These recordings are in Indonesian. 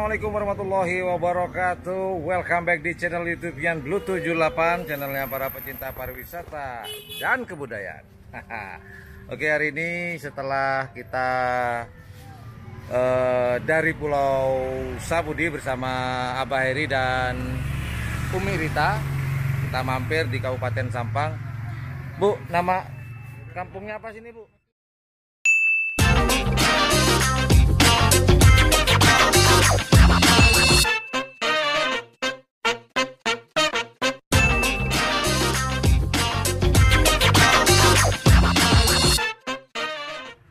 Assalamualaikum warahmatullahi wabarakatuh. Welcome back di channel YouTube Yan Blue 78, channelnya para pecinta pariwisata dan kebudayaan. Oke, hari ini setelah kita dari Pulau Sapudi bersama Abah Heri dan Umi Rita, kita mampir di Kabupaten Sampang. Bu, nama kampungnya apa sini, Bu?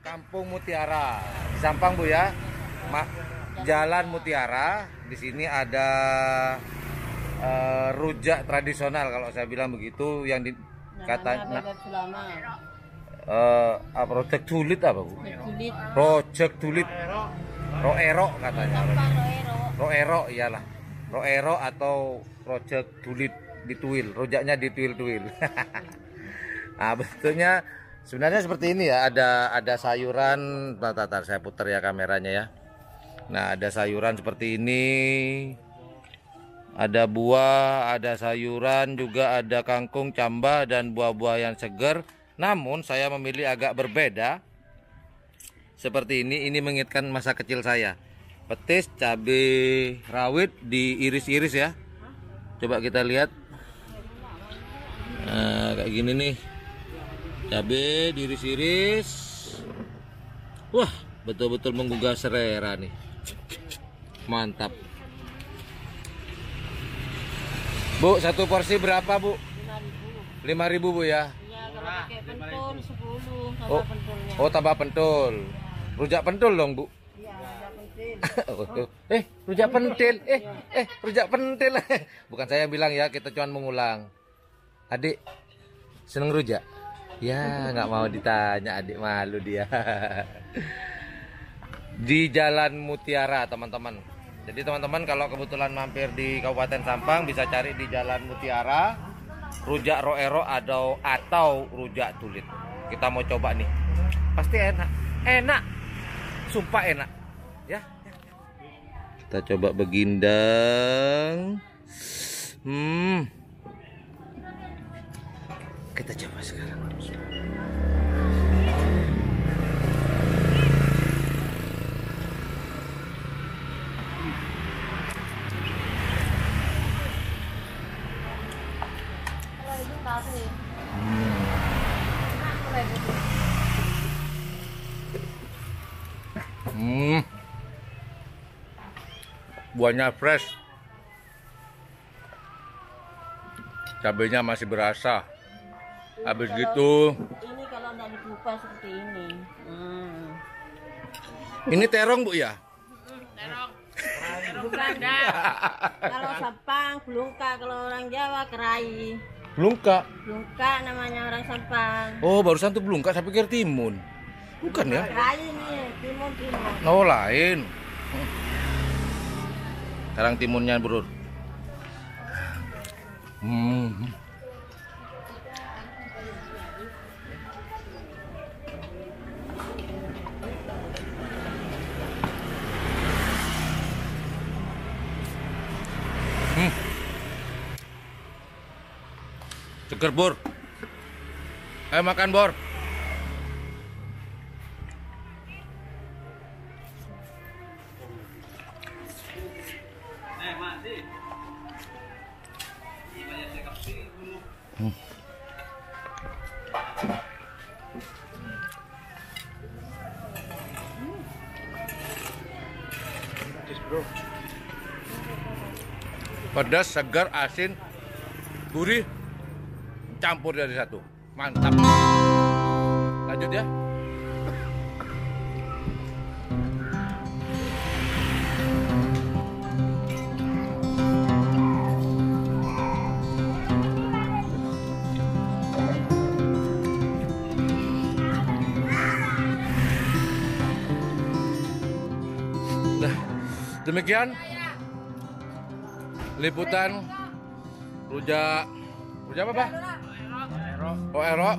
Kampung Mutiara, Sampang, Bu ya. Jalan Mutiara. Di sini ada rujak tradisional kalau saya bilang begitu, yang katanya rojak tulit apa, Bu? Rojak tulit. Roero katanya. Roero iyalah. Roero atau rojak tulit dituil. Rojaknya dituil-tuil. Nah, bentuknya sebenarnya seperti ini ya. Ada sayuran. Bentar, saya putar ya kameranya ya. Nah, ada sayuran seperti ini. Ada buah, ada sayuran, juga ada kangkung, camba, dan buah-buah yang segar. Namun saya memilih agak berbeda. Seperti ini mengingatkan masa kecil saya. Petis, cabai rawit diiris-iris ya. Coba kita lihat. Nah, kayak gini nih. Cabai diiris-iris. Wah, betul-betul menggugah selera nih. Mantap. Bu, satu porsi berapa, Bu? 5.000. 5.000, Bu ya. Iya, kalau pakai pentul 10 tambah pentulnya. Oh, tambah pentul. Rujak pentul dong, Bu. Iya, rujak pentil. Rujak pentil. Rujak pentil. Bukan saya yang bilang ya, kita cuma mengulang. Adik, seneng rujak? Ya, nggak mau ditanya, adik malu dia. Di Jalan Mutiara, teman-teman. Jadi teman-teman kalau kebetulan mampir di Kabupaten Sampang bisa cari di Jalan Mutiara, rujak roero atau rujak tulit. Kita mau coba nih. Pasti enak. Enak. Sumpah enak. Ya. Kita coba begindang. Kita coba sekarang. Buahnya fresh, cabenya masih berasa. Habis gitu, ini kalau nggak dikupas seperti ini. Ini terong, Bu ya? Terong. Bukan. Kalau Sampang belungka, kalau orang Jawa kerai. Belungka. Belungka namanya orang Sampang. Oh, barusan tuh belungka, saya pikir timun. Bukan ya? Kerai nih, timun. Oh, lain. Sekarang timunnya, Bro. Seger, Bor. Ayo makan, Bor. Pedas, segar, asin, gurih, campur dari satu. Mantap. Lanjut ya. Nah, demikian liputan rujak apa, Pak? Roero,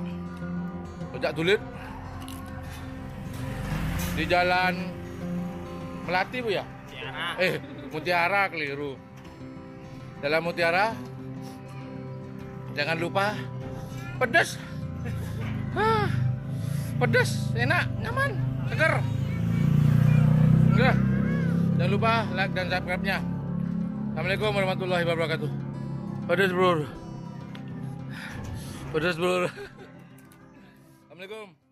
rujak tulit di Jalan Melati, Bu ya? Mutiara keliru. Dalam mutiara jangan lupa pedas. Pedas, enak, nyaman, seger. Udah. Jangan lupa like dan subscribe-nya. Assalamualaikum warahmatullahi wabarakatuh. Pedas, bro. Pedas, bro. Assalamualaikum.